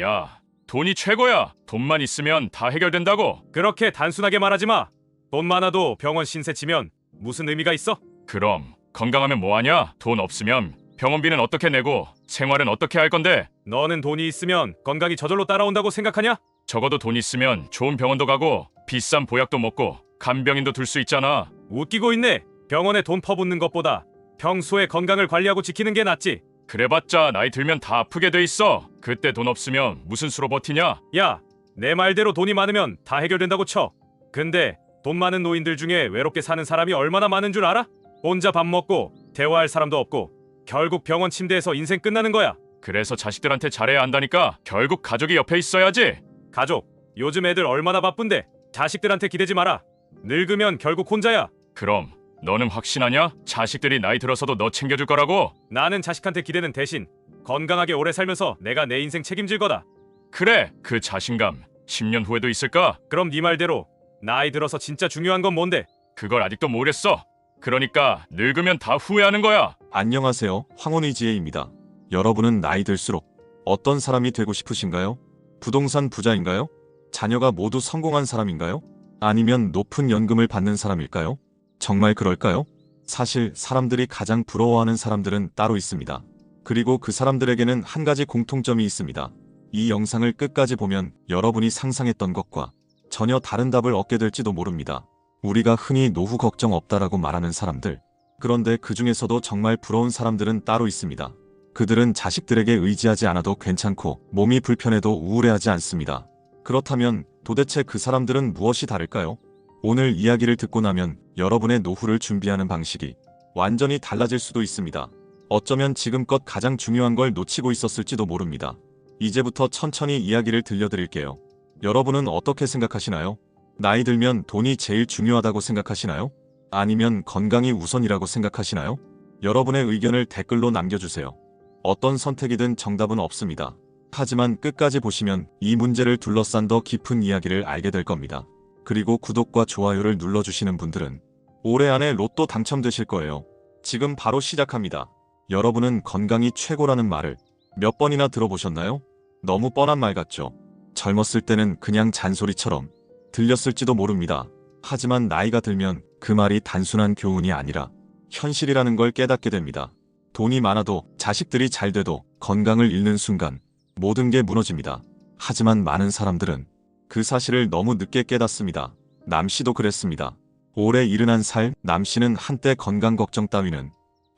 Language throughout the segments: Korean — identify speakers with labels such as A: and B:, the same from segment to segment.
A: 야, 돈이 최고야. 돈만 있으면 다 해결된다고.
B: 그렇게 단순하게 말하지 마. 돈 많아도 병원 신세 치면 무슨 의미가 있어?
A: 그럼 건강하면 뭐하냐? 돈 없으면 병원비는 어떻게 내고 생활은 어떻게 할 건데?
B: 너는 돈이 있으면 건강이 저절로 따라온다고 생각하냐?
A: 적어도 돈 있으면 좋은 병원도 가고 비싼 보약도 먹고 간병인도 둘 수 있잖아.
B: 웃기고 있네. 병원에 돈 퍼붓는 것보다 평소에 건강을 관리하고 지키는 게 낫지.
A: 그래봤자 나이 들면 다 아프게 돼 있어. 그때 돈 없으면 무슨 수로 버티냐?
B: 야, 내 말대로 돈이 많으면 다 해결된다고 쳐. 근데 돈 많은 노인들 중에 외롭게 사는 사람이 얼마나 많은 줄 알아? 혼자 밥 먹고 대화할 사람도 없고 결국 병원 침대에서 인생 끝나는 거야.
A: 그래서 자식들한테 잘해야 한다니까. 결국 가족이 옆에 있어야지.
B: 가족, 요즘 애들 얼마나 바쁜데. 자식들한테 기대지 마라. 늙으면 결국 혼자야.
A: 그럼 너는 확신하냐? 자식들이 나이 들어서도 너 챙겨줄 거라고?
B: 나는 자식한테 기대는 대신 건강하게 오래 살면서 내가 내 인생 책임질 거다.
A: 그래, 그 자신감 10년 후에도 있을까?
B: 그럼 네 말대로 나이 들어서 진짜 중요한 건 뭔데?
A: 그걸 아직도 모르겠어. 그러니까 늙으면 다 후회하는 거야.
C: 안녕하세요. 황혼의지혜입니다. 여러분은 나이 들수록 어떤 사람이 되고 싶으신가요? 부동산 부자인가요? 자녀가 모두 성공한 사람인가요? 아니면 높은 연금을 받는 사람일까요? 정말 그럴까요? 사실 사람들이 가장 부러워하는 사람들은 따로 있습니다. 그리고 그 사람들에게는 한 가지 공통점이 있습니다. 이 영상을 끝까지 보면 여러분이 상상했던 것과 전혀 다른 답을 얻게 될지도 모릅니다. 우리가 흔히 노후 걱정 없다라고 말하는 사람들. 그런데 그 중에서도 정말 부러운 사람들은 따로 있습니다. 그들은 자식들에게 의지하지 않아도 괜찮고 몸이 불편해도 우울해하지 않습니다. 그렇다면 도대체 그 사람들은 무엇이 다를까요? 오늘 이야기를 듣고 나면 여러분의 노후를 준비하는 방식이 완전히 달라질 수도 있습니다. 어쩌면 지금껏 가장 중요한 걸 놓치고 있었을지도 모릅니다. 이제부터 천천히 이야기를 들려드릴게요. 여러분은 어떻게 생각하시나요? 나이 들면 돈이 제일 중요하다고 생각하시나요? 아니면 건강이 우선이라고 생각하시나요? 여러분의 의견을 댓글로 남겨주세요. 어떤 선택이든 정답은 없습니다. 하지만 끝까지 보시면 이 문제를 둘러싼 더 깊은 이야기를 알게 될 겁니다. 그리고 구독과 좋아요를 눌러주시는 분들은 올해 안에 로또 당첨되실 거예요. 지금 바로 시작합니다. 여러분은 건강이 최고라는 말을 몇 번이나 들어보셨나요? 너무 뻔한 말 같죠? 젊었을 때는 그냥 잔소리처럼 들렸을지도 모릅니다. 하지만 나이가 들면 그 말이 단순한 교훈이 아니라 현실이라는 걸 깨닫게 됩니다. 돈이 많아도 자식들이 잘 돼도 건강을 잃는 순간 모든 게 무너집니다. 하지만 많은 사람들은 그 사실을 너무 늦게 깨닫습니다. 남씨도 그랬습니다. 올해 71살 남씨는 한때 건강 걱정 따위는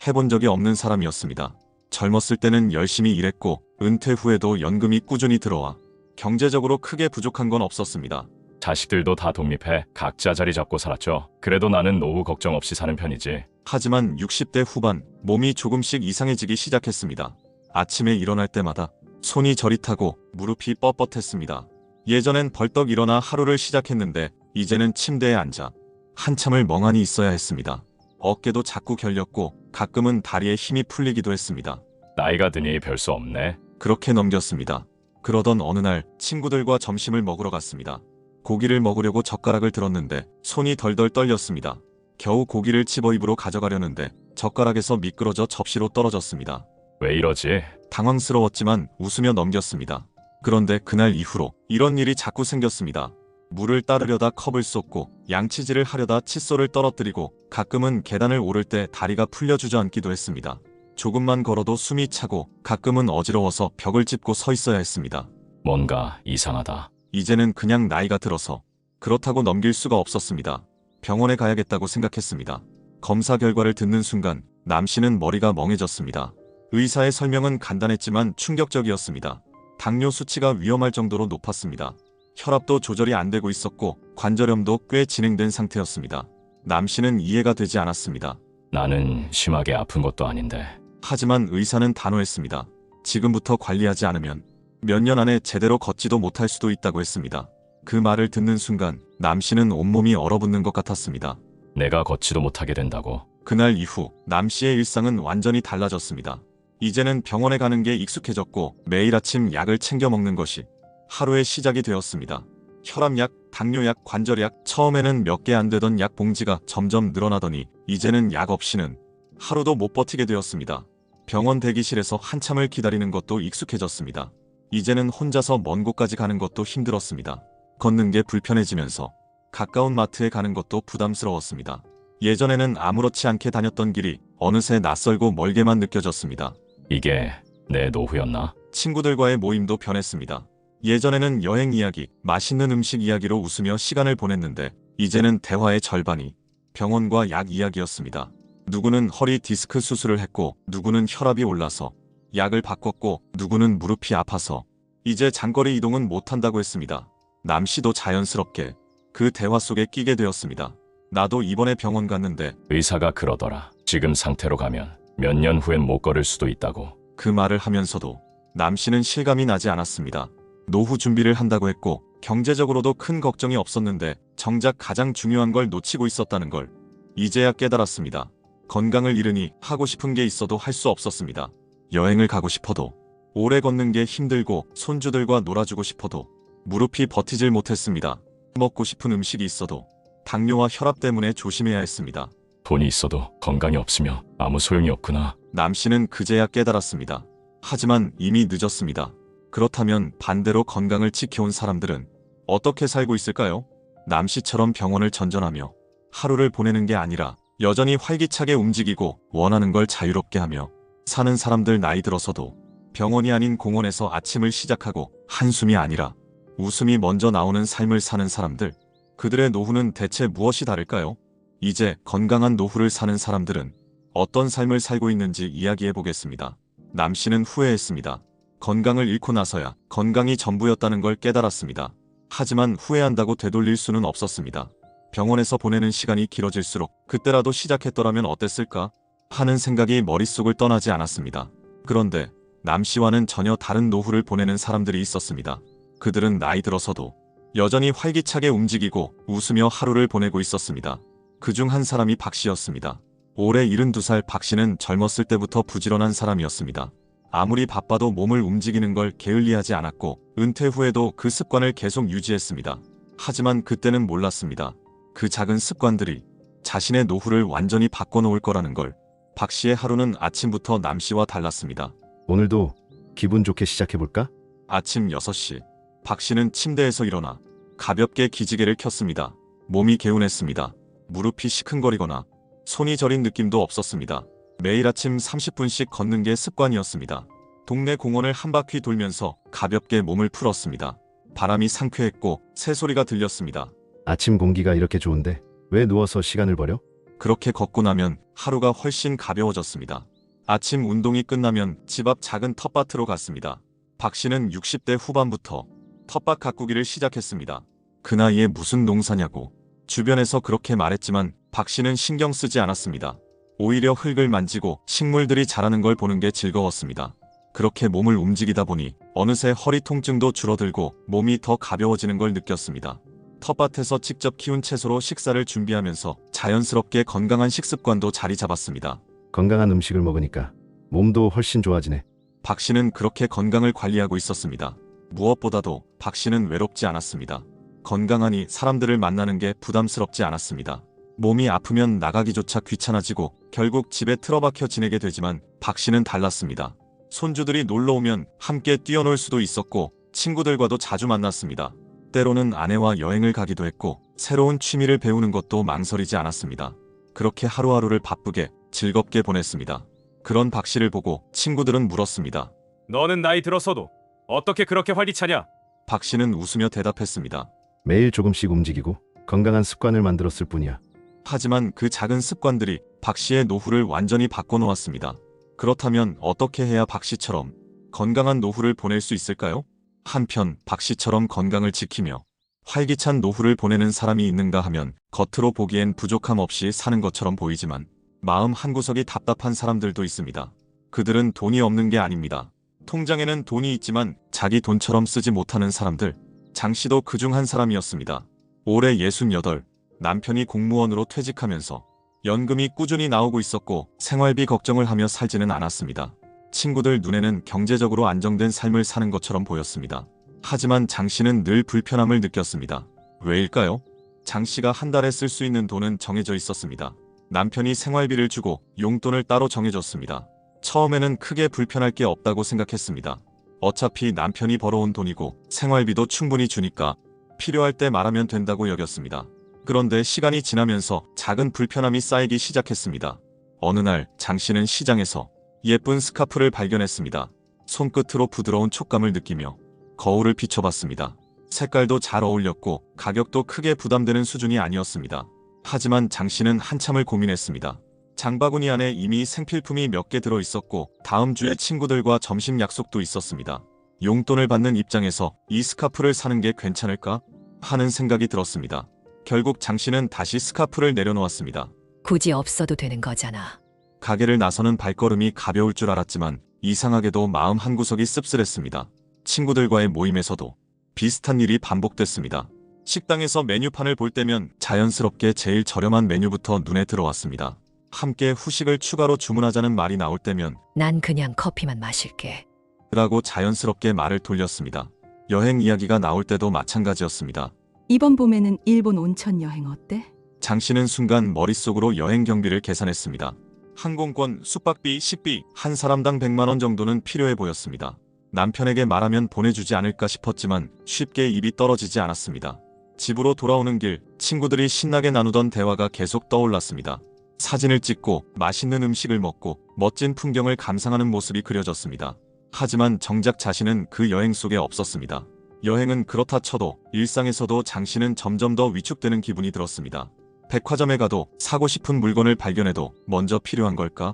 C: 해본 적이 없는 사람이었습니다. 젊었을 때는 열심히 일했고 은퇴 후에도 연금이 꾸준히 들어와 경제적으로 크게 부족한 건 없었습니다.
A: 자식들도 다 독립해 각자 자리 잡고 살았죠. 그래도 나는 노후 걱정 없이 사는 편이지.
C: 하지만 60대 후반 몸이 조금씩 이상해지기 시작했습니다. 아침에 일어날 때마다 손이 저릿하고 무릎이 뻣뻣했습니다. 예전엔 벌떡 일어나 하루를 시작했는데 이제는 침대에 앉아 한참을 멍하니 있어야 했습니다. 어깨도 자꾸 결렸고 가끔은 다리에 힘이 풀리기도 했습니다.
A: 나이가 드니 별 수 없네.
C: 그렇게 넘겼습니다. 그러던 어느 날 친구들과 점심을 먹으러 갔습니다. 고기를 먹으려고 젓가락을 들었는데 손이 덜덜 떨렸습니다. 겨우 고기를 집어 입으로 가져가려는데 젓가락에서 미끄러져 접시로 떨어졌습니다.
A: 왜 이러지?
C: 당황스러웠지만 웃으며 넘겼습니다. 그런데 그날 이후로 이런 일이 자꾸 생겼습니다. 물을 따르려다 컵을 쏟고 양치질을 하려다 칫솔을 떨어뜨리고 가끔은 계단을 오를 때 다리가 풀려 주저앉기도 했습니다. 조금만 걸어도 숨이 차고 가끔은 어지러워서 벽을 짚고 서 있어야 했습니다.
A: 뭔가 이상하다.
C: 이제는 그냥 나이가 들어서 그렇다고 넘길 수가 없었습니다. 병원에 가야겠다고 생각했습니다. 검사 결과를 듣는 순간 남씨는 머리가 멍해졌습니다. 의사의 설명은 간단했지만 충격적이었습니다. 당뇨 수치가 위험할 정도로 높았습니다. 혈압도 조절이 안 되고 있었고 관절염도 꽤 진행된 상태였습니다. 남씨는 이해가 되지 않았습니다.
A: 나는 심하게 아픈 것도 아닌데.
C: 하지만 의사는 단호했습니다. 지금부터 관리하지 않으면 몇 년 안에 제대로 걷지도 못할 수도 있다고 했습니다. 그 말을 듣는 순간 남씨는 온몸이 얼어붙는 것 같았습니다.
A: 내가 걷지도 못하게 된다고.
C: 그날 이후 남씨의 일상은 완전히 달라졌습니다. 이제는 병원에 가는 게 익숙해졌고 매일 아침 약을 챙겨 먹는 것이 하루의 시작이 되었습니다. 혈압약, 당뇨약, 관절약, 처음에는 몇 개 안 되던 약 봉지가 점점 늘어나더니 이제는 약 없이는 하루도 못 버티게 되었습니다. 병원 대기실에서 한참을 기다리는 것도 익숙해졌습니다. 이제는 혼자서 먼 곳까지 가는 것도 힘들었습니다. 걷는 게 불편해지면서 가까운 마트에 가는 것도 부담스러웠습니다. 예전에는 아무렇지 않게 다녔던 길이 어느새 낯설고 멀게만 느껴졌습니다.
A: 이게 내 노후였나?
C: 친구들과의 모임도 변했습니다. 예전에는 여행 이야기, 맛있는 음식 이야기로 웃으며 시간을 보냈는데 이제는 대화의 절반이 병원과 약 이야기였습니다. 누구는 허리 디스크 수술을 했고 누구는 혈압이 올라서 약을 바꿨고 누구는 무릎이 아파서 이제 장거리 이동은 못한다고 했습니다. 남씨도 자연스럽게 그 대화 속에 끼게 되었습니다. 나도 이번에 병원 갔는데
A: 의사가 그러더라. 지금 상태로 가면 몇 년 후엔 못 걸을 수도 있다고.
C: 그 말을 하면서도 남씨는 실감이 나지 않았습니다. 노후 준비를 한다고 했고 경제적으로도 큰 걱정이 없었는데 정작 가장 중요한 걸 놓치고 있었다는 걸 이제야 깨달았습니다. 건강을 잃으니 하고 싶은 게 있어도 할 수 없었습니다. 여행을 가고 싶어도 오래 걷는 게 힘들고 손주들과 놀아주고 싶어도 무릎이 버티질 못했습니다. 먹고 싶은 음식이 있어도 당뇨와 혈압 때문에 조심해야 했습니다.
A: 돈이 있어도 건강이 없으면 아무 소용이 없구나.
C: 남씨는 그제야 깨달았습니다. 하지만 이미 늦었습니다. 그렇다면 반대로 건강을 지켜온 사람들은 어떻게 살고 있을까요? 남씨처럼 병원을 전전하며 하루를 보내는 게 아니라 여전히 활기차게 움직이고 원하는 걸 자유롭게 하며 사는 사람들, 나이 들어서도 병원이 아닌 공원에서 아침을 시작하고 한숨이 아니라 웃음이 먼저 나오는 삶을 사는 사람들, 그들의 노후는 대체 무엇이 다를까요? 이제 건강한 노후를 사는 사람들은 어떤 삶을 살고 있는지 이야기해 보겠습니다. 남씨는 후회했습니다. 건강을 잃고 나서야 건강이 전부였다는 걸 깨달았습니다. 하지만 후회한다고 되돌릴 수는 없었습니다. 병원에서 보내는 시간이 길어질수록 그때라도 시작했더라면 어땠을까 하는 생각이 머릿속을 떠나지 않았습니다. 그런데 남씨와는 전혀 다른 노후를 보내는 사람들이 있었습니다. 그들은 나이 들어서도 여전히 활기차게 움직이고 웃으며 하루를 보내고 있었습니다. 그중 한 사람이 박씨였습니다. 올해 72살 박씨는 젊었을 때부터 부지런한 사람이었습니다. 아무리 바빠도 몸을 움직이는 걸 게을리하지 않았고 은퇴 후에도 그 습관을 계속 유지했습니다. 하지만 그때는 몰랐습니다. 그 작은 습관들이 자신의 노후를 완전히 바꿔놓을 거라는 걸. 박씨의 하루는 아침부터 남씨와 달랐습니다.
D: 오늘도 기분 좋게 시작해볼까?
C: 아침 6시, 박씨는 침대에서 일어나 가볍게 기지개를 켰습니다. 몸이 개운했습니다. 무릎이 시큰거리거나 손이 저린 느낌도 없었습니다. 매일 아침 30분씩 걷는 게 습관이었습니다. 동네 공원을 한 바퀴 돌면서 가볍게 몸을 풀었습니다. 바람이 상쾌했고 새소리가 들렸습니다.
D: 아침 공기가 이렇게 좋은데 왜 누워서 시간을 버려?
C: 그렇게 걷고 나면 하루가 훨씬 가벼워졌습니다. 아침 운동이 끝나면 집 앞 작은 텃밭으로 갔습니다. 박씨는 60대 후반부터 텃밭 가꾸기를 시작했습니다. 그 나이에 무슨 농사냐고 주변에서 그렇게 말했지만 박씨는 신경 쓰지 않았습니다. 오히려 흙을 만지고 식물들이 자라는 걸 보는 게 즐거웠습니다. 그렇게 몸을 움직이다 보니 어느새 허리 통증도 줄어들고 몸이 더 가벼워지는 걸 느꼈습니다. 텃밭에서 직접 키운 채소로 식사를 준비하면서 자연스럽게 건강한 식습관도 자리 잡았습니다.
D: 건강한 음식을 먹으니까 몸도 훨씬 좋아지네.
C: 박씨는 그렇게 건강을 관리하고 있었습니다. 무엇보다도 박씨는 외롭지 않았습니다. 건강하니 사람들을 만나는 게 부담스럽지 않았습니다. 몸이 아프면 나가기조차 귀찮아지고 결국 집에 틀어박혀 지내게 되지만 박씨는 달랐습니다. 손주들이 놀러오면 함께 뛰어놀 수도 있었고 친구들과도 자주 만났습니다. 때로는 아내와 여행을 가기도 했고 새로운 취미를 배우는 것도 망설이지 않았습니다. 그렇게 하루하루를 바쁘게 즐겁게 보냈습니다. 그런 박씨를 보고 친구들은 물었습니다.
B: 너는 나이 들어서도 어떻게 그렇게 활기차냐?
C: 박씨는 웃으며 대답했습니다.
D: 매일 조금씩 움직이고 건강한 습관을 만들었을 뿐이야.
C: 하지만 그 작은 습관들이 박씨의 노후를 완전히 바꿔놓았습니다. 그렇다면 어떻게 해야 박씨처럼 건강한 노후를 보낼 수 있을까요? 한편 박씨처럼 건강을 지키며 활기찬 노후를 보내는 사람이 있는가 하면 겉으로 보기엔 부족함 없이 사는 것처럼 보이지만 마음 한구석이 답답한 사람들도 있습니다. 그들은 돈이 없는 게 아닙니다. 통장에는 돈이 있지만 자기 돈처럼 쓰지 못하는 사람들. 장씨도 그중 한 사람이었습니다. 올해 68, 남편이 공무원으로 퇴직하면서 연금이 꾸준히 나오고 있었고 생활비 걱정을 하며 살지는 않았습니다. 친구들 눈에는 경제적으로 안정된 삶을 사는 것처럼 보였습니다. 하지만 장씨는 늘 불편함을 느꼈습니다. 왜일까요? 장씨가 한 달에 쓸 수 있는 돈은 정해져 있었습니다. 남편이 생활비를 주고 용돈을 따로 정해줬습니다. 처음에는 크게 불편할 게 없다고 생각했습니다. 어차피 남편이 벌어온 돈이고 생활비도 충분히 주니까 필요할 때 말하면 된다고 여겼습니다. 그런데 시간이 지나면서 작은 불편함이 쌓이기 시작했습니다. 어느 날 장 씨는 시장에서 예쁜 스카프를 발견했습니다. 손끝으로 부드러운 촉감을 느끼며 거울을 비춰봤습니다. 색깔도 잘 어울렸고 가격도 크게 부담되는 수준이 아니었습니다. 하지만 장 씨는 한참을 고민했습니다. 장바구니 안에 이미 생필품이 몇 개 들어 있었고 다음 주에 친구들과 점심 약속도 있었습니다. 용돈을 받는 입장에서 이 스카프를 사는 게 괜찮을까 하는 생각이 들었습니다. 결국 장 씨는 다시 스카프를 내려놓았습니다.
E: 굳이 없어도 되는 거잖아.
C: 가게를 나서는 발걸음이 가벼울 줄 알았지만 이상하게도 마음 한구석이 씁쓸했습니다. 친구들과의 모임에서도 비슷한 일이 반복됐습니다. 식당에서 메뉴판을 볼 때면 자연스럽게 제일 저렴한 메뉴부터 눈에 들어왔습니다. 함께 후식을 추가로 주문하자는 말이 나올 때면
E: 난 그냥 커피만 마실게.
C: 라고 자연스럽게 말을 돌렸습니다. 여행 이야기가 나올 때도 마찬가지였습니다.
F: 이번 봄에는 일본 온천 여행 어때?
C: 장 씨는 순간 머릿속으로 여행 경비를 계산했습니다. 항공권, 숙박비, 식비 한 사람당 100만 원 정도는 필요해 보였습니다. 남편에게 말하면 보내주지 않을까 싶었지만 쉽게 입이 떨어지지 않았습니다. 집으로 돌아오는 길 친구들이 신나게 나누던 대화가 계속 떠올랐습니다. 사진을 찍고 맛있는 음식을 먹고 멋진 풍경을 감상하는 모습이 그려졌습니다. 하지만 정작 자신은 그 여행 속에 없었습니다. 여행은 그렇다 쳐도 일상에서도 장 씨는 점점 더 위축되는 기분이 들었습니다. 백화점에 가도 사고 싶은 물건을 발견해도 먼저 필요한 걸까?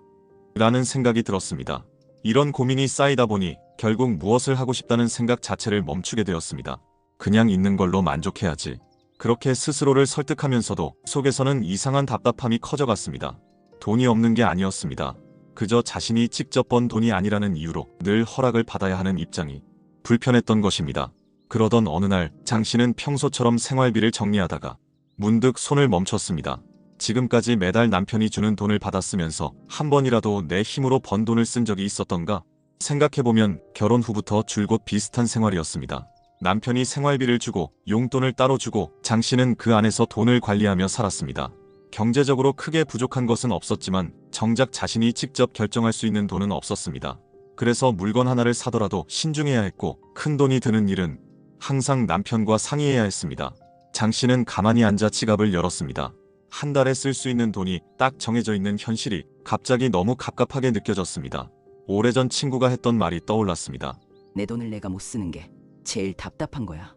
C: 라는 생각이 들었습니다. 이런 고민이 쌓이다 보니 결국 무엇을 하고 싶다는 생각 자체를 멈추게 되었습니다. 그냥 있는 걸로 만족해야지. 그렇게 스스로를 설득하면서도 속에서는 이상한 답답함이 커져갔습니다. 돈이 없는 게 아니었습니다. 그저 자신이 직접 번 돈이 아니라는 이유로 늘 허락을 받아야 하는 입장이 불편했던 것입니다. 그러던 어느 날 장 씨는 평소처럼 생활비를 정리하다가 문득 손을 멈췄습니다. 지금까지 매달 남편이 주는 돈을 받았으면서 한 번이라도 내 힘으로 번 돈을 쓴 적이 있었던가? 생각해보면 결혼 후부터 줄곧 비슷한 생활이었습니다. 남편이 생활비를 주고 용돈을 따로 주고 장 씨는 그 안에서 돈을 관리하며 살았습니다. 경제적으로 크게 부족한 것은 없었지만 정작 자신이 직접 결정할 수 있는 돈은 없었습니다. 그래서 물건 하나를 사더라도 신중해야 했고 큰 돈이 드는 일은 항상 남편과 상의해야 했습니다. 장 씨는 가만히 앉아 지갑을 열었습니다. 한 달에 쓸 수 있는 돈이 딱 정해져 있는 현실이 갑자기 너무 갑갑하게 느껴졌습니다. 오래전 친구가 했던 말이 떠올랐습니다.
G: 내 돈을 내가 못 쓰는 게 제일 답답한 거야.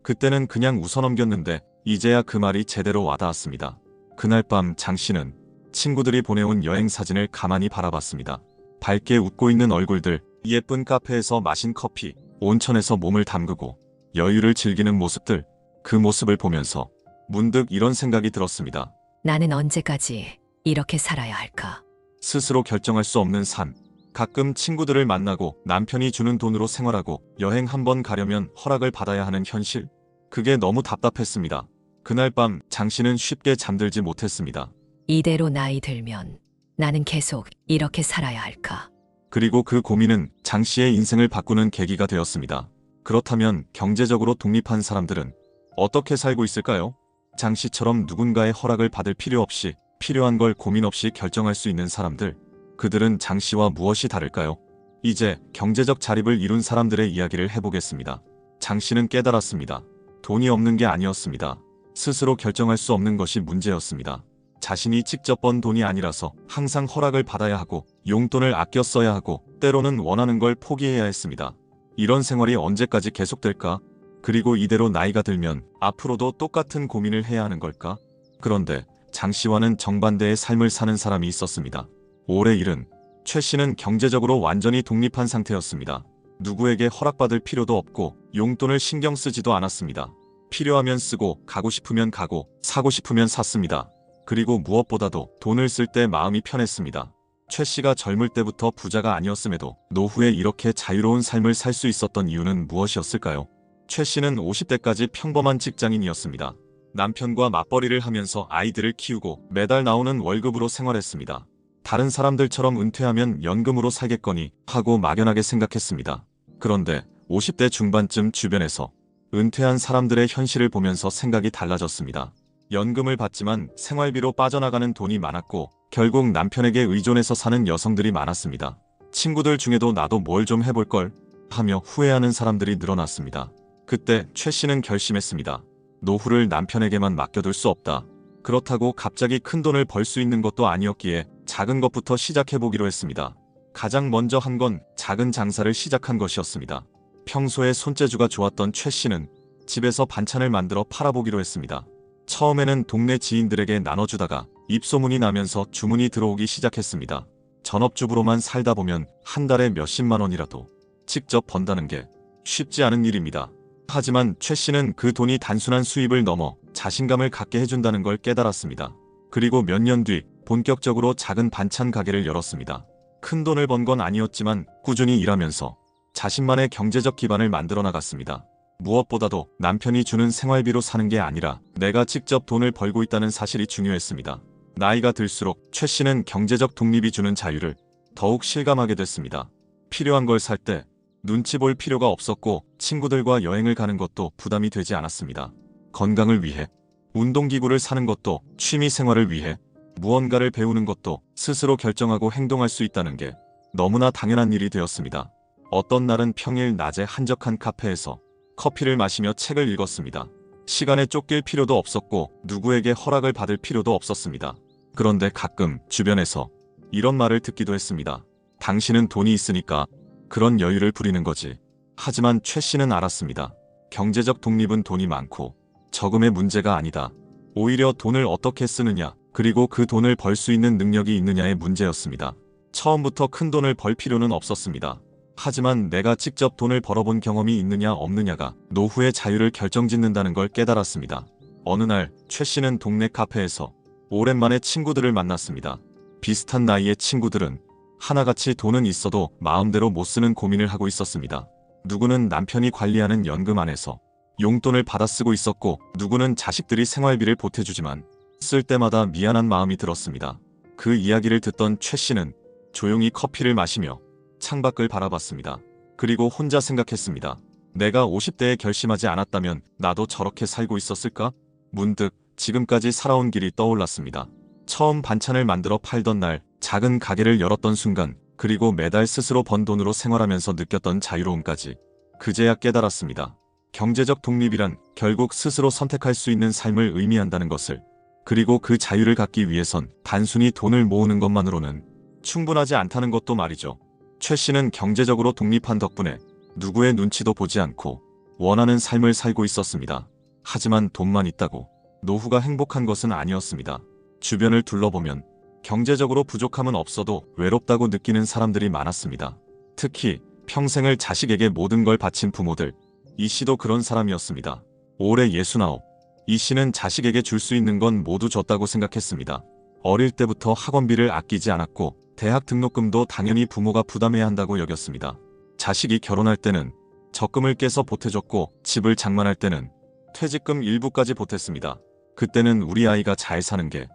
C: 그때는 그냥 웃어넘겼는데 이제야 그 말이 제대로 와닿았습니다. 그날 밤 장 씨는 친구들이 보내온 여행 사진을 가만히 바라봤습니다. 밝게 웃고 있는 얼굴들, 예쁜 카페에서 마신 커피, 온천에서 몸을 담그고 여유를 즐기는 모습들, 그 모습을 보면서 문득 이런 생각이 들었습니다.
E: 나는 언제까지 이렇게 살아야 할까?
C: 스스로 결정할 수 없는 삶. 가끔 친구들을 만나고 남편이 주는 돈으로 생활하고 여행 한 번 가려면 허락을 받아야 하는 현실. 그게 너무 답답했습니다. 그날 밤 장 씨는 쉽게 잠들지 못했습니다.
E: 이대로 나이 들면 나는 계속 이렇게 살아야 할까?
C: 그리고 그 고민은 장 씨의 인생을 바꾸는 계기가 되었습니다. 그렇다면 경제적으로 독립한 사람들은 어떻게 살고 있을까요? 장 씨처럼 누군가의 허락을 받을 필요 없이 필요한 걸 고민 없이 결정할 수 있는 사람들. 그들은 장 씨와 무엇이 다를까요? 이제 경제적 자립을 이룬 사람들의 이야기를 해보겠습니다. 장 씨는 깨달았습니다. 돈이 없는 게 아니었습니다. 스스로 결정할 수 없는 것이 문제였습니다. 자신이 직접 번 돈이 아니라서 항상 허락을 받아야 하고 용돈을 아껴 써야 하고 때로는 원하는 걸 포기해야 했습니다. 이런 생활이 언제까지 계속될까? 그리고 이대로 나이가 들면 앞으로도 똑같은 고민을 해야 하는 걸까? 그런데 장 씨와는 정반대의 삶을 사는 사람이 있었습니다. 올해 일은 최 씨는 경제적으로 완전히 독립한 상태였습니다. 누구에게 허락받을 필요도 없고 용돈을 신경 쓰지도 않았습니다. 필요하면 쓰고 가고 싶으면 가고 사고 싶으면 샀습니다. 그리고 무엇보다도 돈을 쓸 때 마음이 편했습니다. 최 씨가 젊을 때부터 부자가 아니었음에도 노후에 이렇게 자유로운 삶을 살 수 있었던 이유는 무엇이었을까요? 최 씨는 50대까지 평범한 직장인이었습니다. 남편과 맞벌이를 하면서 아이들을 키우고 매달 나오는 월급으로 생활했습니다. 다른 사람들처럼 은퇴하면 연금으로 살겠거니 하고 막연하게 생각했습니다. 그런데 50대 중반쯤 주변에서 은퇴한 사람들의 현실을 보면서 생각이 달라졌습니다. 연금을 받지만 생활비로 빠져나가는 돈이 많았고 결국 남편에게 의존해서 사는 여성들이 많았습니다. 친구들 중에도 나도 뭘 좀 해볼걸? 하며 후회하는 사람들이 늘어났습니다. 그때 최 씨는 결심했습니다. 노후를 남편에게만 맡겨둘 수 없다. 그렇다고 갑자기 큰 돈을 벌 수 있는 것도 아니었기에 작은 것부터 시작해보기로 했습니다. 가장 먼저 한 건 작은 장사를 시작한 것이었습니다. 평소에 손재주가 좋았던 최 씨는 집에서 반찬을 만들어 팔아보기로 했습니다. 처음에는 동네 지인들에게 나눠주다가 입소문이 나면서 주문이 들어오기 시작했습니다. 전업주부로만 살다 보면 한 달에 몇십만 원이라도 직접 번다는 게 쉽지 않은 일입니다. 하지만 최 씨는 그 돈이 단순한 수입을 넘어 자신감을 갖게 해준다는 걸 깨달았습니다. 그리고 몇 년 뒤 본격적으로 작은 반찬 가게를 열었습니다. 큰 돈을 번 건 아니었지만 꾸준히 일하면서 자신만의 경제적 기반을 만들어 나갔습니다. 무엇보다도 남편이 주는 생활비로 사는 게 아니라 내가 직접 돈을 벌고 있다는 사실이 중요했습니다. 나이가 들수록 최 씨는 경제적 독립이 주는 자유를 더욱 실감하게 됐습니다. 필요한 걸 살 때 눈치 볼 필요가 없었고 친구들과 여행을 가는 것도 부담이 되지 않았습니다. 건강을 위해 운동기구를 사는 것도 취미 생활을 위해 무언가를 배우는 것도 스스로 결정하고 행동할 수 있다는 게 너무나 당연한 일이 되었습니다. 어떤 날은 평일 낮에 한적한 카페에서 커피를 마시며 책을 읽었습니다. 시간에 쫓길 필요도 없었고 누구에게 허락을 받을 필요도 없었습니다. 그런데 가끔 주변에서 이런 말을 듣기도 했습니다. 당신은 돈이 있으니까 그런 여유를 부리는 거지. 하지만 최 씨는 알았습니다. 경제적 독립은 돈이 많고 저금의 문제가 아니다. 오히려 돈을 어떻게 쓰느냐, 그리고 그 돈을 벌 수 있는 능력이 있느냐의 문제였습니다. 처음부터 큰 돈을 벌 필요는 없었습니다. 하지만 내가 직접 돈을 벌어본 경험이 있느냐 없느냐가 노후의 자유를 결정짓는다는 걸 깨달았습니다. 어느 날 최 씨는 동네 카페에서 오랜만에 친구들을 만났습니다. 비슷한 나이의 친구들은 하나같이 돈은 있어도 마음대로 못 쓰는 고민을 하고 있었습니다. 누구는 남편이 관리하는 연금 안에서 용돈을 받아 쓰고 있었고 누구는 자식들이 생활비를 보태주지만 쓸 때마다 미안한 마음이 들었습니다. 그 이야기를 듣던 최 씨는 조용히 커피를 마시며 창밖을 바라봤습니다. 그리고 혼자 생각했습니다. 내가 50대에 결심하지 않았다면 나도 저렇게 살고 있었을까? 문득 지금까지 살아온 길이 떠올랐습니다. 처음 반찬을 만들어 팔던 날, 작은 가게를 열었던 순간, 그리고 매달 스스로 번 돈으로 생활하면서 느꼈던 자유로움까지 그제야 깨달았습니다. 경제적 독립이란 결국 스스로 선택할 수 있는 삶을 의미한다는 것을, 그리고 그 자유를 갖기 위해선 단순히 돈을 모으는 것만으로는 충분하지 않다는 것도 말이죠. 최 씨는 경제적으로 독립한 덕분에 누구의 눈치도 보지 않고 원하는 삶을 살고 있었습니다. 하지만 돈만 있다고 노후가 행복한 것은 아니었습니다. 주변을 둘러보면 경제적으로 부족함은 없어도 외롭다고 느끼는 사람들이 많았습니다. 특히 평생을 자식에게 모든 걸 바친 부모들. 이 씨도 그런 사람이었습니다. 올해 69. 이 씨는 자식에게 줄 수 있는 건 모두 줬다고 생각했습니다. 어릴 때부터 학원비를 아끼지 않았고 대학 등록금도 당연히 부모가 부담해야 한다고 여겼습니다. 자식이 결혼할 때는 적금을 깨서 보태줬고 집을 장만할 때는 퇴직금 일부까지 보탰습니다. 그때는 우리 아이가 잘 사는 게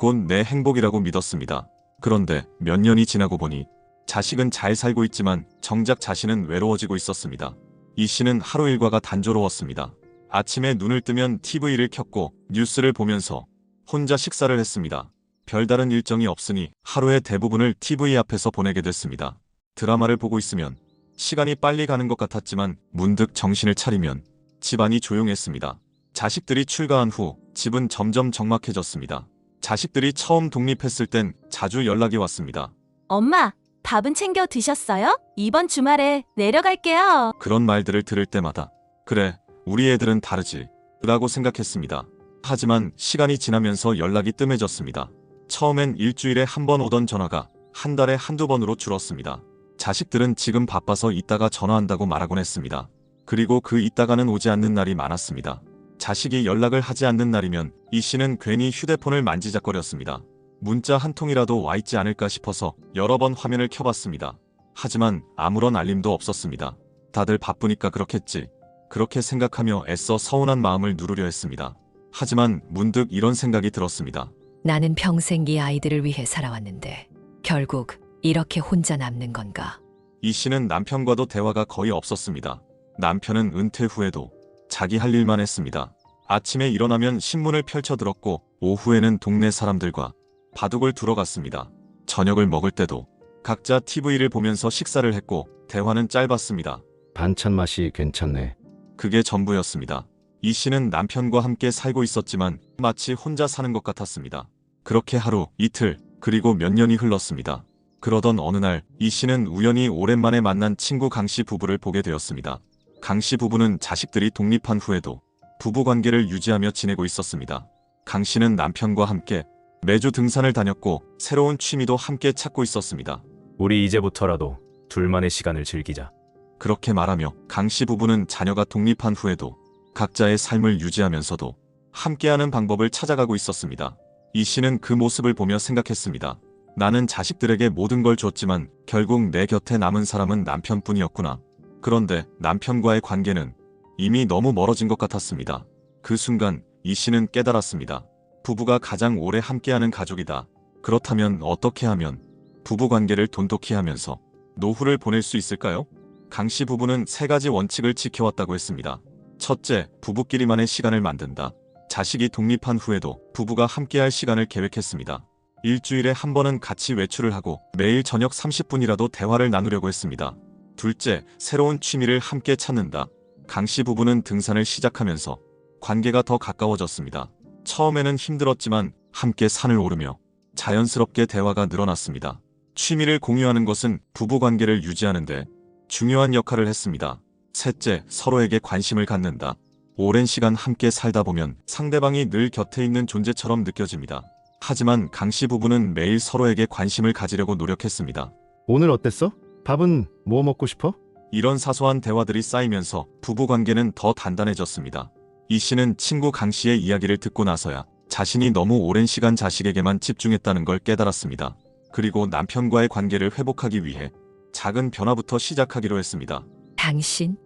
C: 곧 내 행복이라고 믿었습니다. 그런데 몇 년이 지나고 보니 자식은 잘 살고 있지만 정작 자신은 외로워지고 있었습니다. 이 씨는 하루 일과가 단조로웠습니다. 아침에 눈을 뜨면 TV를 켰고 뉴스를 보면서 혼자 식사를 했습니다. 별다른 일정이 없으니 하루의 대부분을 TV 앞에서 보내게 됐습니다. 드라마를 보고 있으면 시간이 빨리 가는 것 같았지만 문득 정신을 차리면 집안이 조용했습니다. 자식들이 출가한 후 집은 점점 적막해졌습니다. 자식들이 처음 독립했을 땐 자주 연락이 왔습니다.
H: 엄마, 밥은 챙겨 드셨어요? 이번 주말에 내려갈게요.
C: 그런 말들을 들을 때마다 그래, 우리 애들은 다르지 라고 생각했습니다. 하지만 시간이 지나면서 연락이 뜸해졌습니다. 처음엔 일주일에 한 번 오던 전화가 한 달에 한두 번으로 줄었습니다. 자식들은 지금 바빠서 이따가 전화한다고 말하곤 했습니다. 그리고 그 이따가는 오지 않는 날이 많았습니다. 자식이 연락을 하지 않는 날이면 이 씨는 괜히 휴대폰을 만지작거렸습니다. 문자 한 통이라도 와 있지 않을까 싶어서 여러 번 화면을 켜봤습니다. 하지만 아무런 알림도 없었습니다. 다들 바쁘니까 그렇겠지. 그렇게 생각하며 애써 서운한 마음을 누르려 했습니다. 하지만 문득 이런 생각이 들었습니다.
E: 나는 평생 이 아이들을 위해 살아왔는데 결국 이렇게 혼자 남는 건가?
C: 이 씨는 남편과도 대화가 거의 없었습니다. 남편은 은퇴 후에도 자기 할 일만 했습니다. 아침에 일어나면 신문을 펼쳐들었고 오후에는 동네 사람들과 바둑을 두러 갔습니다. 저녁을 먹을 때도 각자 TV를 보면서 식사를 했고 대화는 짧았습니다.
D: 반찬 맛이 괜찮네.
C: 그게 전부였습니다. 이 씨는 남편과 함께 살고 있었지만 마치 혼자 사는 것 같았습니다. 그렇게 하루, 이틀, 그리고 몇 년이 흘렀습니다. 그러던 어느 날 이 씨는 우연히 오랜만에 만난 친구 강 씨 부부를 보게 되었습니다. 강 씨 부부는 자식들이 독립한 후에도 부부 관계를 유지하며 지내고 있었습니다. 강 씨는 남편과 함께 매주 등산을 다녔고 새로운 취미도 함께 찾고 있었습니다.
B: 우리 이제부터라도 둘만의 시간을 즐기자.
C: 그렇게 말하며 강 씨 부부는 자녀가 독립한 후에도 각자의 삶을 유지하면서도 함께하는 방법을 찾아가고 있었습니다. 이 씨는 그 모습을 보며 생각했습니다. 나는 자식들에게 모든 걸 줬지만 결국 내 곁에 남은 사람은 남편뿐이었구나. 그런데 남편과의 관계는 이미 너무 멀어진 것 같았습니다. 그 순간 이 씨는 깨달았습니다. 부부가 가장 오래 함께하는 가족이다. 그렇다면 어떻게 하면 부부 관계를 돈독히 하면서 노후를 보낼 수 있을까요? 강 씨 부부는 3가지 원칙을 지켜왔다고 했습니다. 첫째, 부부끼리만의 시간을 만든다. 자식이 독립한 후에도 부부가 함께할 시간을 계획했습니다. 일주일에 한 번은 같이 외출을 하고 매일 저녁 30분이라도 대화를 나누려고 했습니다. 둘째, 새로운 취미를 함께 찾는다. 강 씨 부부는 등산을 시작하면서 관계가 더 가까워졌습니다. 처음에는 힘들었지만 함께 산을 오르며 자연스럽게 대화가 늘어났습니다. 취미를 공유하는 것은 부부 관계를 유지하는데 중요한 역할을 했습니다. 셋째, 서로에게 관심을 갖는다. 오랜 시간 함께 살다 보면 상대방이 늘 곁에 있는 존재처럼 느껴집니다. 하지만 강 씨 부부는 매일 서로에게 관심을 가지려고 노력했습니다.
D: 오늘 어땠어? 밥은 뭐 먹고 싶어?
C: 이런 사소한 대화들이 쌓이면서 부부 관계는 더 단단해졌습니다. 이 씨는 친구 강 씨의 이야기를 듣고 나서야 자신이 너무 오랜 시간 자식에게만 집중했다는 걸 깨달았습니다. 그리고 남편과의 관계를 회복하기 위해 작은 변화부터 시작하기로 했습니다.
E: 당신,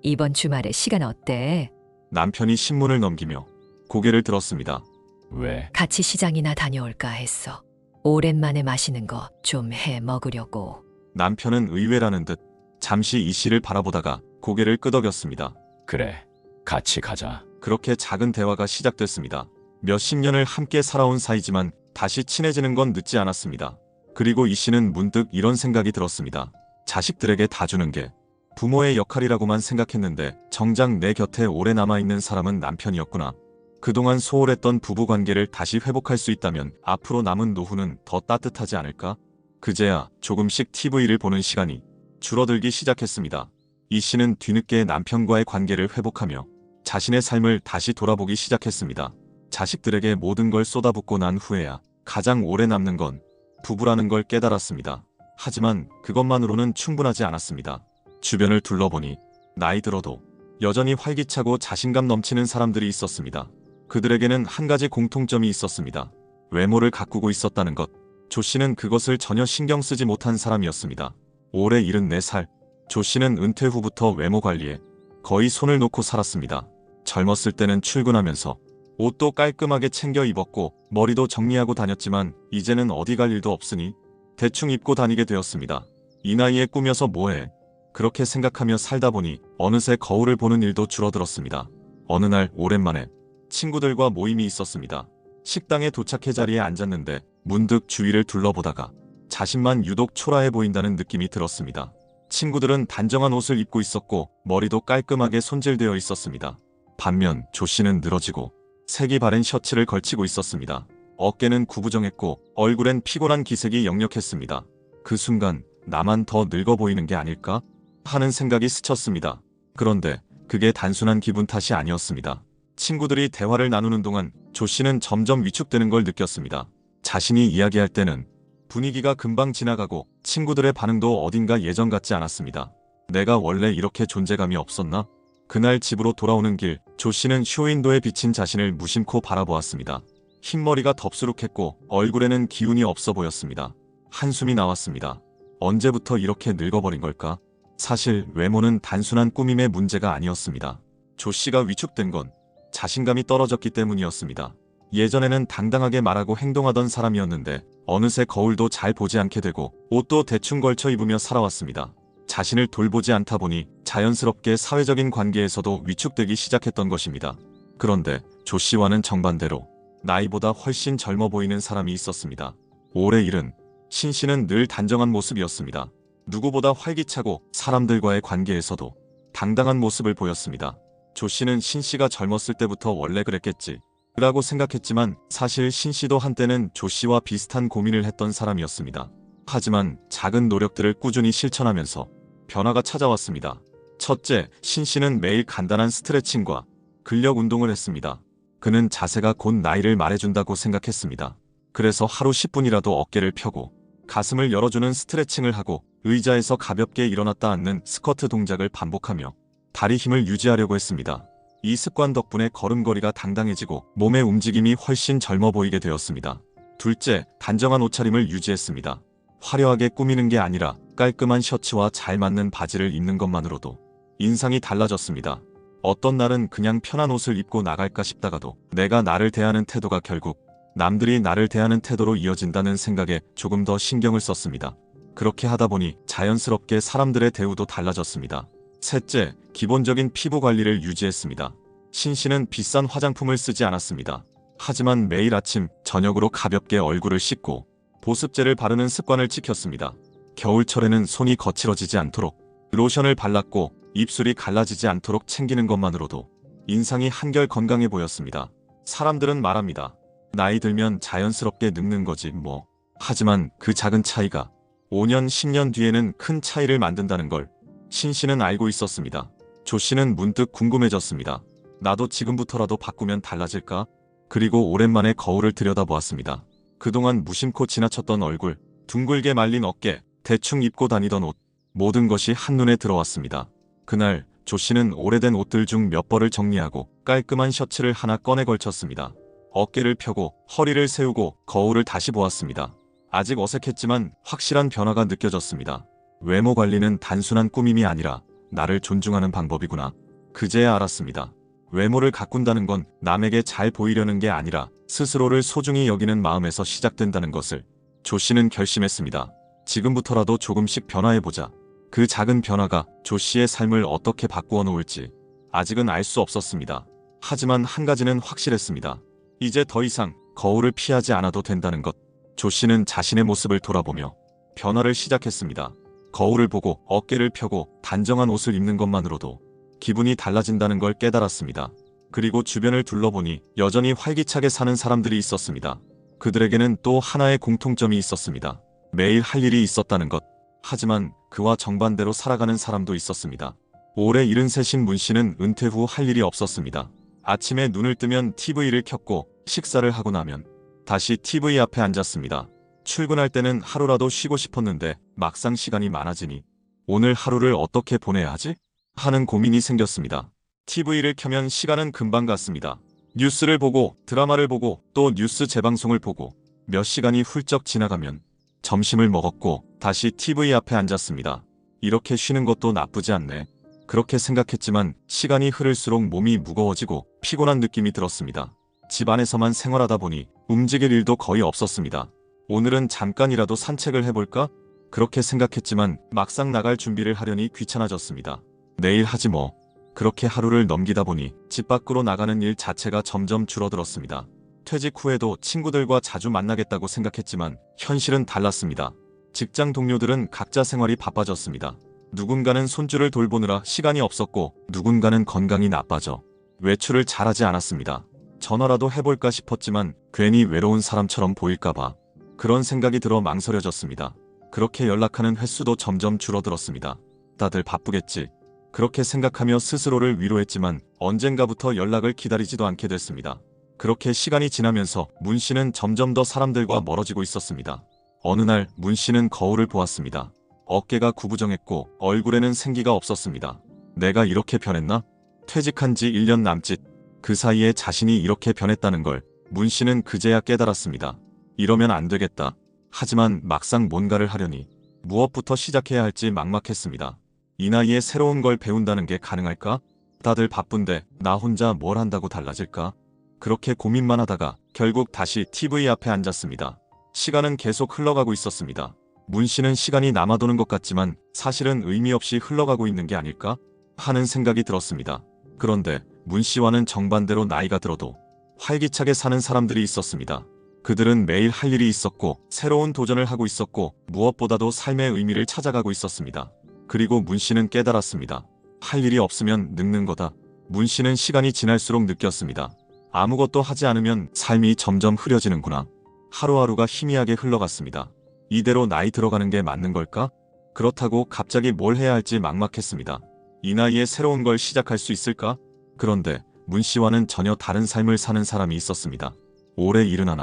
E: 이번 주말에 시간 어때?
C: 남편이 신문을 넘기며 고개를 들었습니다.
A: 왜?
E: 같이 시장이나 다녀올까 했어. 오랜만에 마시는 거 좀 해 먹으려고.
C: 남편은 의외라는 듯 잠시 이 씨를 바라보다가 고개를 끄덕였습니다.
A: 그래, 같이 가자.
C: 그렇게 작은 대화가 시작됐습니다. 몇십 년을 함께 살아온 사이지만 다시 친해지는 건 늦지 않았습니다. 그리고 이 씨는 문득 이런 생각이 들었습니다. 자식들에게 다 주는 게 부모의 역할이라고만 생각했는데 정작 내 곁에 오래 남아있는 사람은 남편이었구나. 그동안 소홀했던 부부관계를 다시 회복할 수 있다면 앞으로 남은 노후는 더 따뜻하지 않을까? 그제야 조금씩 TV를 보는 시간이 줄어들기 시작했습니다. 이 씨는 뒤늦게 남편과의 관계를 회복하며 자신의 삶을 다시 돌아보기 시작했습니다. 자식들에게 모든 걸 쏟아붓고 난 후에야 가장 오래 남는 건 부부라는 걸 깨달았습니다. 하지만 그것만으로는 충분하지 않았습니다. 주변을 둘러보니 나이 들어도 여전히 활기차고 자신감 넘치는 사람들이 있었습니다. 그들에게는 한 가지 공통점이 있었습니다. 외모를 가꾸고 있었다는 것. 조 씨는 그것을 전혀 신경 쓰지 못한 사람이었습니다. 올해 74살, 조 씨는 은퇴 후부터 외모 관리에 거의 손을 놓고 살았습니다. 젊었을 때는 출근하면서 옷도 깔끔하게 챙겨 입었고 머리도 정리하고 다녔지만 이제는 어디 갈 일도 없으니 대충 입고 다니게 되었습니다. 이 나이에 꾸며서 뭐해? 그렇게 생각하며 살다 보니 어느새 거울을 보는 일도 줄어들었습니다. 어느 날 오랜만에 친구들과 모임이 있었습니다. 식당에 도착해 자리에 앉았는데 문득 주위를 둘러보다가 자신만 유독 초라해 보인다는 느낌이 들었습니다. 친구들은 단정한 옷을 입고 있었고 머리도 깔끔하게 손질되어 있었습니다. 반면 조 씨는 늘어지고 색이 바랜 셔츠를 걸치고 있었습니다. 어깨는 구부정했고 얼굴엔 피곤한 기색이 역력했습니다. 그 순간 나만 더 늙어 보이는 게 아닐까? 하는 생각이 스쳤습니다. 그런데 그게 단순한 기분 탓이 아니었습니다. 친구들이 대화를 나누는 동안 조 씨는 점점 위축되는 걸 느꼈습니다. 자신이 이야기할 때는 분위기가 금방 지나가고 친구들의 반응도 어딘가 예전 같지 않았습니다. 내가 원래 이렇게 존재감이 없었나? 그날 집으로 돌아오는 길, 조 씨는 쇼윈도에 비친 자신을 무심코 바라보았습니다. 흰머리가 덥수룩했고 얼굴에는 기운이 없어 보였습니다. 한숨이 나왔습니다. 언제부터 이렇게 늙어버린 걸까? 사실 외모는 단순한 꾸밈의 문제가 아니었습니다. 조 씨가 위축된 건 자신감이 떨어졌기 때문이었습니다. 예전에는 당당하게 말하고 행동하던 사람이었는데 어느새 거울도 잘 보지 않게 되고 옷도 대충 걸쳐 입으며 살아왔습니다. 자신을 돌보지 않다 보니 자연스럽게 사회적인 관계에서도 위축되기 시작했던 것입니다. 그런데 조 씨와는 정반대로 나이보다 훨씬 젊어 보이는 사람이 있었습니다. 올해 일은 신 씨는 늘 단정한 모습이었습니다. 누구보다 활기차고 사람들과의 관계에서도 당당한 모습을 보였습니다. 조 씨는 신 씨가 젊었을 때부터 원래 그랬겠지 라고 생각했지만 사실 신 씨도 한때는 조 씨와 비슷한 고민을 했던 사람이었습니다. 하지만 작은 노력들을 꾸준히 실천하면서 변화가 찾아왔습니다. 첫째, 신 씨는 매일 간단한 스트레칭과 근력 운동을 했습니다. 그는 자세가 곧 나이를 말해준다고 생각했습니다. 그래서 하루 10분이라도 어깨를 펴고 가슴을 열어주는 스트레칭을 하고 의자에서 가볍게 일어났다 앉는 스쿼트 동작을 반복하며 다리 힘을 유지하려고 했습니다. 이 습관 덕분에 걸음걸이가 당당해지고 몸의 움직임이 훨씬 젊어 보이게 되었습니다. 둘째, 단정한 옷차림을 유지했습니다. 화려하게 꾸미는 게 아니라 깔끔한 셔츠와 잘 맞는 바지를 입는 것만으로도 인상이 달라졌습니다. 어떤 날은 그냥 편한 옷을 입고 나갈까 싶다가도 내가 나를 대하는 태도가 결국 남들이 나를 대하는 태도로 이어진다는 생각에 조금 더 신경을 썼습니다. 그렇게 하다 보니 자연스럽게 사람들의 대우도 달라졌습니다. 셋째, 기본적인 피부 관리를 유지했습니다. 신 씨는 비싼 화장품을 쓰지 않았습니다. 하지만 매일 아침, 저녁으로 가볍게 얼굴을 씻고 보습제를 바르는 습관을 지켰습니다. 겨울철에는 손이 거칠어지지 않도록 로션을 발랐고 입술이 갈라지지 않도록 챙기는 것만으로도 인상이 한결 건강해 보였습니다. 사람들은 말합니다. 나이 들면 자연스럽게 늙는 거지 뭐. 하지만 그 작은 차이가 5년, 10년 뒤에는 큰 차이를 만든다는 걸 신 씨는 알고 있었습니다. 조 씨는 문득 궁금해졌습니다. 나도 지금부터라도 바꾸면 달라질까? 그리고 오랜만에 거울을 들여다보았습니다. 그동안 무심코 지나쳤던 얼굴, 둥글게 말린 어깨, 대충 입고 다니던 옷, 모든 것이 한눈에 들어왔습니다. 그날 조 씨는 오래된 옷들 중 몇 벌을 정리하고 깔끔한 셔츠를 하나 꺼내 걸쳤습니다. 어깨를 펴고 허리를 세우고 거울을 다시 보았습니다. 아직 어색했지만 확실한 변화가 느껴졌습니다. 외모 관리는 단순한 꾸밈이 아니라 나를 존중하는 방법이구나. 그제야 알았습니다. 외모를 가꾼다는 건 남에게 잘 보이려는 게 아니라 스스로를 소중히 여기는 마음에서 시작된다는 것을 조 씨는 결심했습니다. 지금부터라도 조금씩 변화해보자. 그 작은 변화가 조 씨의 삶을 어떻게 바꾸어 놓을지 아직은 알 수 없었습니다. 하지만 한 가지는 확실했습니다. 이제 더 이상 거울을 피하지 않아도 된다는 것. 조 씨는 자신의 모습을 돌아보며 변화를 시작했습니다. 거울을 보고 어깨를 펴고 단정한 옷을 입는 것만으로도 기분이 달라진다는 걸 깨달았습니다. 그리고 주변을 둘러보니 여전히 활기차게 사는 사람들이 있었습니다. 그들에게는 또 하나의 공통점이 있었습니다. 매일 할 일이 있었다는 것. 하지만 그와 정반대로 살아가는 사람도 있었습니다. 올해 73인 문 씨는 은퇴 후 할 일이 없었습니다. 아침에 눈을 뜨면 TV를 켰고 식사를 하고 나면 다시 TV 앞에 앉았습니다. 출근할 때는 하루라도 쉬고 싶었는데 막상 시간이 많아지니 오늘 하루를 어떻게 보내야 하지? 하는 고민이 생겼습니다. TV를 켜면 시간은 금방 갔습니다. 뉴스를 보고 드라마를 보고 또 뉴스 재방송을 보고 몇 시간이 훌쩍 지나가면 점심을 먹었고 다시 TV 앞에 앉았습니다. 이렇게 쉬는 것도 나쁘지 않네. 그렇게 생각했지만 시간이 흐를수록 몸이 무거워지고 피곤한 느낌이 들었습니다. 집 안에서만 생활하다 보니 움직일 일도 거의 없었습니다. 오늘은 잠깐이라도 산책을 해볼까? 그렇게 생각했지만 막상 나갈 준비를 하려니 귀찮아졌습니다. 내일 하지 뭐. 그렇게 하루를 넘기다 보니 집 밖으로 나가는 일 자체가 점점 줄어들었습니다. 퇴직 후에도 친구들과 자주 만나겠다고 생각했지만 현실은 달랐습니다. 직장 동료들은 각자 생활이 바빠졌습니다. 누군가는 손주를 돌보느라 시간이 없었고 누군가는 건강이 나빠져 외출을 잘하지 않았습니다. 전화라도 해볼까 싶었지만 괜히 외로운 사람처럼 보일까봐 그런 생각이 들어 망설여졌습니다. 그렇게 연락하는 횟수도 점점 줄어들었습니다. 다들 바쁘겠지. 그렇게 생각하며 스스로를 위로했지만 언젠가부터 연락을 기다리지도 않게 됐습니다. 그렇게 시간이 지나면서 문 씨는 점점 더 사람들과 멀어지고 있었습니다. 어느 날 문 씨는 거울을 보았습니다. 어깨가 구부정했고 얼굴에는 생기가 없었습니다. 내가 이렇게 변했나? 퇴직한 지 1년 남짓. 그 사이에 자신이 이렇게 변했다는 걸 문 씨는 그제야 깨달았습니다. 이러면 안 되겠다. 하지만 막상 뭔가를 하려니 무엇부터 시작해야 할지 막막했습니다. 이 나이에 새로운 걸 배운다는 게 가능할까? 다들 바쁜데 나 혼자 뭘 한다고 달라질까? 그렇게 고민만 하다가 결국 다시 TV 앞에 앉았습니다. 시간은 계속 흘러가고 있었습니다. 문 씨는 시간이 남아도는 것 같지만 사실은 의미 없이 흘러가고 있는 게 아닐까? 하는 생각이 들었습니다. 그런데 문 씨와는 정반대로 나이가 들어도 활기차게 사는 사람들이 있었습니다. 그들은 매일 할 일이 있었고 새로운 도전을 하고 있었고 무엇보다도 삶의 의미를 찾아가고 있었습니다. 그리고 문 씨는 깨달았습니다. 할 일이 없으면 늙는 거다. 문 씨는 시간이 지날수록 느꼈습니다. 아무것도 하지 않으면 삶이 점점 흐려지는구나. 하루하루가 희미하게 흘러갔습니다. 이대로 나이 들어가는 게 맞는 걸까? 그렇다고 갑자기 뭘 해야 할지 막막했습니다. 이 나이에 새로운 걸 시작할 수 있을까? 그런데 문 씨와는 전혀 다른 삶을 사는 사람이 있었습니다. 올해 71.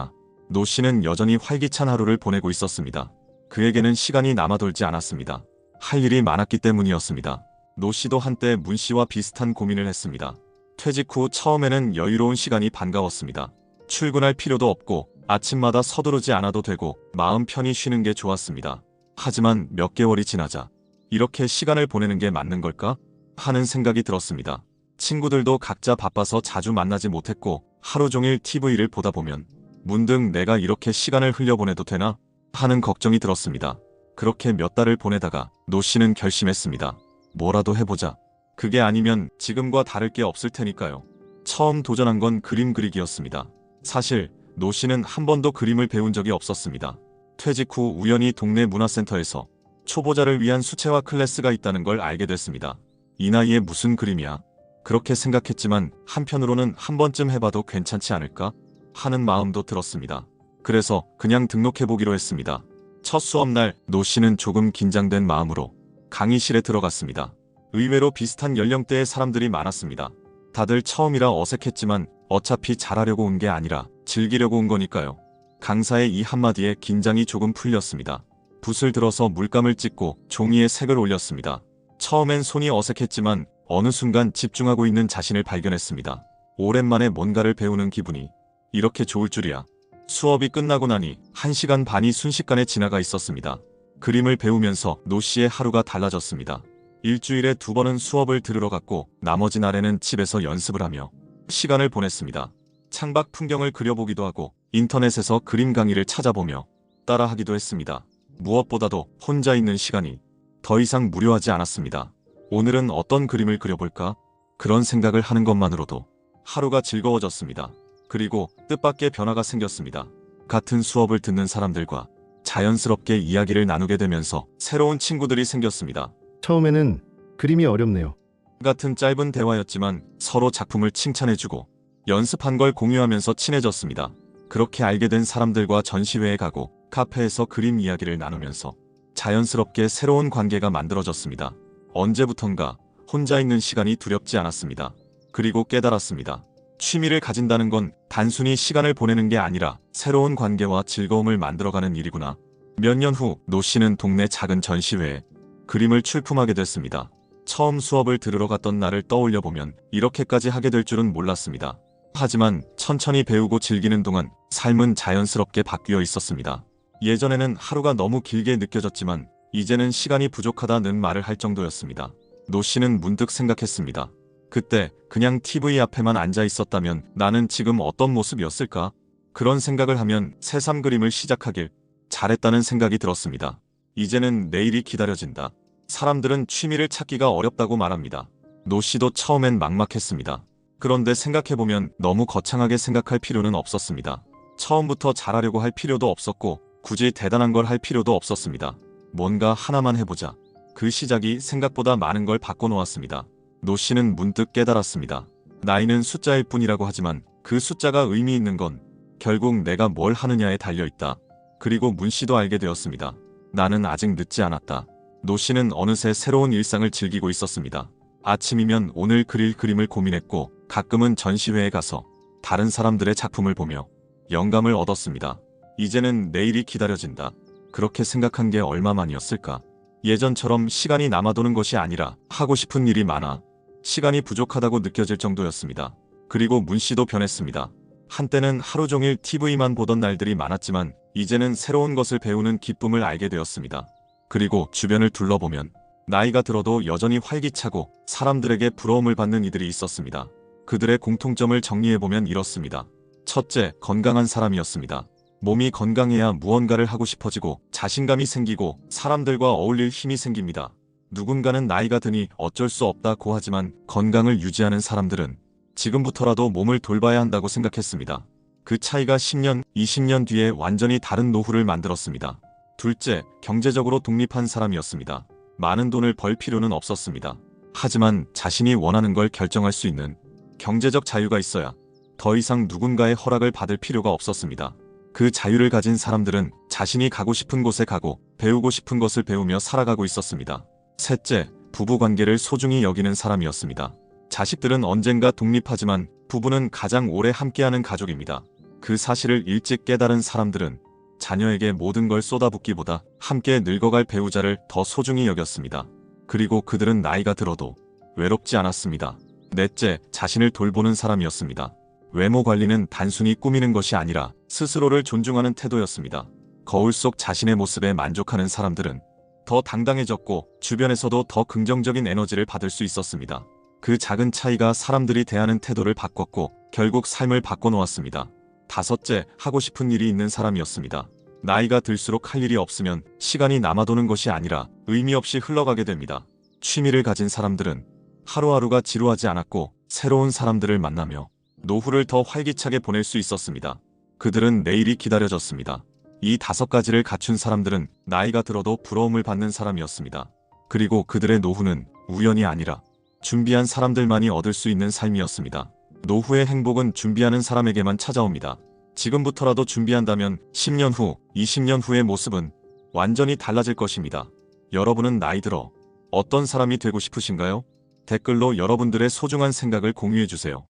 C: 노 씨는 여전히 활기찬 하루를 보내고 있었습니다. 그에게는 시간이 남아돌지 않았습니다. 할 일이 많았기 때문이었습니다. 노 씨도 한때 문 씨와 비슷한 고민을 했습니다. 퇴직 후 처음에는 여유로운 시간이 반가웠습니다. 출근할 필요도 없고 아침마다 서두르지 않아도 되고 마음 편히 쉬는 게 좋았습니다. 하지만 몇 개월이 지나자 이렇게 시간을 보내는 게 맞는 걸까? 하는 생각이 들었습니다. 친구들도 각자 바빠서 자주 만나지 못했고 하루 종일 TV를 보다 보면 문득 내가 이렇게 시간을 흘려보내도 되나? 하는 걱정이 들었습니다. 그렇게 몇 달을 보내다가 노 씨는 결심했습니다. 뭐라도 해보자. 그게 아니면 지금과 다를 게 없을 테니까요. 처음 도전한 건 그림 그리기였습니다. 사실 노 씨는 한 번도 그림을 배운 적이 없었습니다. 퇴직 후 우연히 동네 문화센터에서 초보자를 위한 수채화 클래스가 있다는 걸 알게 됐습니다. 이 나이에 무슨 그림이야? 그렇게 생각했지만 한편으로는 한 번쯤 해봐도 괜찮지 않을까? 하는 마음도 들었습니다. 그래서 그냥 등록해보기로 했습니다. 첫 수업날 노 씨는 조금 긴장된 마음으로 강의실에 들어갔습니다. 의외로 비슷한 연령대의 사람들이 많았습니다. 다들 처음이라 어색했지만 어차피 잘하려고 온 게 아니라 즐기려고 온 거니까요. 강사의 이 한마디에 긴장이 조금 풀렸습니다. 붓을 들어서 물감을 찍고 종이에 색을 올렸습니다. 처음엔 손이 어색했지만 어느 순간 집중하고 있는 자신을 발견했습니다. 오랜만에 뭔가를 배우는 기분이 이렇게 좋을 줄이야. 수업이 끝나고 나니 1시간 반이 순식간에 지나가 있었습니다. 그림을 배우면서 노 씨의 하루가 달라졌습니다. 일주일에 2번은 수업을 들으러 갔고 나머지 날에는 집에서 연습을 하며 시간을 보냈습니다. 창밖 풍경을 그려보기도 하고 인터넷에서 그림 강의를 찾아보며 따라하기도 했습니다. 무엇보다도 혼자 있는 시간이 더 이상 무료하지 않았습니다. 오늘은 어떤 그림을 그려볼까? 그런 생각을 하는 것만으로도 하루가 즐거워졌습니다. 그리고 뜻밖의 변화가 생겼습니다. 같은 수업을 듣는 사람들과 자연스럽게 이야기를 나누게 되면서 새로운 친구들이 생겼습니다.
D: 처음에는 그림이 어렵네요.
C: 같은 짧은 대화였지만 서로 작품을 칭찬해주고 연습한 걸 공유하면서 친해졌습니다. 그렇게 알게 된 사람들과 전시회에 가고 카페에서 그림 이야기를 나누면서 자연스럽게 새로운 관계가 만들어졌습니다. 언제부턴가 혼자 있는 시간이 두렵지 않았습니다. 그리고 깨달았습니다. 취미를 가진다는 건 단순히 시간을 보내는 게 아니라 새로운 관계와 즐거움을 만들어가는 일이구나. 몇 년 후 노 씨는 동네 작은 전시회에 그림을 출품하게 됐습니다. 처음 수업을 들으러 갔던 날을 떠올려 보면 이렇게까지 하게 될 줄은 몰랐습니다. 하지만 천천히 배우고 즐기는 동안 삶은 자연스럽게 바뀌어 있었습니다. 예전에는 하루가 너무 길게 느껴졌지만 이제는 시간이 부족하다는 말을 할 정도였습니다. 노 씨는 문득 생각했습니다. 그때 그냥 TV 앞에만 앉아 있었다면 나는 지금 어떤 모습이었을까? 그런 생각을 하면 새삼 그림을 시작하길 잘했다는 생각이 들었습니다. 이제는 내일이 기다려진다. 사람들은 취미를 찾기가 어렵다고 말합니다. 노 씨도 처음엔 막막했습니다. 그런데 생각해보면 너무 거창하게 생각할 필요는 없었습니다. 처음부터 잘하려고 할 필요도 없었고 굳이 대단한 걸 할 필요도 없었습니다. 뭔가 하나만 해보자. 그 시작이 생각보다 많은 걸 바꿔놓았습니다. 노 씨는 문득 깨달았습니다. 나이는 숫자일 뿐이라고 하지만 그 숫자가 의미 있는 건 결국 내가 뭘 하느냐에 달려있다. 그리고 문 씨도 알게 되었습니다. 나는 아직 늦지 않았다. 노 씨는 어느새 새로운 일상을 즐기고 있었습니다. 아침이면 오늘 그릴 그림을 고민했고 가끔은 전시회에 가서 다른 사람들의 작품을 보며 영감을 얻었습니다. 이제는 내일이 기다려진다. 그렇게 생각한 게 얼마만이었을까? 예전처럼 시간이 남아도는 것이 아니라 하고 싶은 일이 많아 시간이 부족하다고 느껴질 정도였습니다. 그리고 문 씨도 변했습니다. 한때는 하루 종일 TV만 보던 날들이 많았지만 이제는 새로운 것을 배우는 기쁨을 알게 되었습니다. 그리고 주변을 둘러보면 나이가 들어도 여전히 활기차고 사람들에게 부러움을 받는 이들이 있었습니다. 그들의 공통점을 정리해보면 이렇습니다. 첫째, 건강한 사람이었습니다. 몸이 건강해야 무언가를 하고 싶어지고 자신감이 생기고 사람들과 어울릴 힘이 생깁니다. 누군가는 나이가 드니 어쩔 수 없다고 하지만 건강을 유지하는 사람들은 지금부터라도 몸을 돌봐야 한다고 생각했습니다. 그 차이가 10년, 20년 뒤에 완전히 다른 노후를 만들었습니다. 둘째, 경제적으로 독립한 사람이었습니다. 많은 돈을 벌 필요는 없었습니다. 하지만 자신이 원하는 걸 결정할 수 있는 경제적 자유가 있어야 더 이상 누군가의 허락을 받을 필요가 없었습니다. 그 자유를 가진 사람들은 자신이 가고 싶은 곳에 가고 배우고 싶은 것을 배우며 살아가고 있었습니다. 셋째, 부부 관계를 소중히 여기는 사람이었습니다. 자식들은 언젠가 독립하지만 부부는 가장 오래 함께하는 가족입니다. 그 사실을 일찍 깨달은 사람들은 자녀에게 모든 걸 쏟아붓기보다 함께 늙어갈 배우자를 더 소중히 여겼습니다. 그리고 그들은 나이가 들어도 외롭지 않았습니다. 넷째, 자신을 돌보는 사람이었습니다. 외모 관리는 단순히 꾸미는 것이 아니라 스스로를 존중하는 태도였습니다. 거울 속 자신의 모습에 만족하는 사람들은 더 당당해졌고 주변에서도 더 긍정적인 에너지를 받을 수 있었습니다. 그 작은 차이가 사람들이 대하는 태도를 바꿨고 결국 삶을 바꿔놓았습니다. 다섯째, 하고 싶은 일이 있는 사람이었습니다. 나이가 들수록 할 일이 없으면 시간이 남아도는 것이 아니라 의미 없이 흘러가게 됩니다. 취미를 가진 사람들은 하루하루가 지루하지 않았고 새로운 사람들을 만나며 노후를 더 활기차게 보낼 수 있었습니다. 그들은 내일이 기다려졌습니다. 이 5가지를 갖춘 사람들은 나이가 들어도 부러움을 받는 사람이었습니다. 그리고 그들의 노후는 우연이 아니라 준비한 사람들만이 얻을 수 있는 삶이었습니다. 노후의 행복은 준비하는 사람에게만 찾아옵니다. 지금부터라도 준비한다면 10년 후, 20년 후의 모습은 완전히 달라질 것입니다. 여러분은 나이 들어 어떤 사람이 되고 싶으신가요? 댓글로 여러분들의 소중한 생각을 공유해주세요.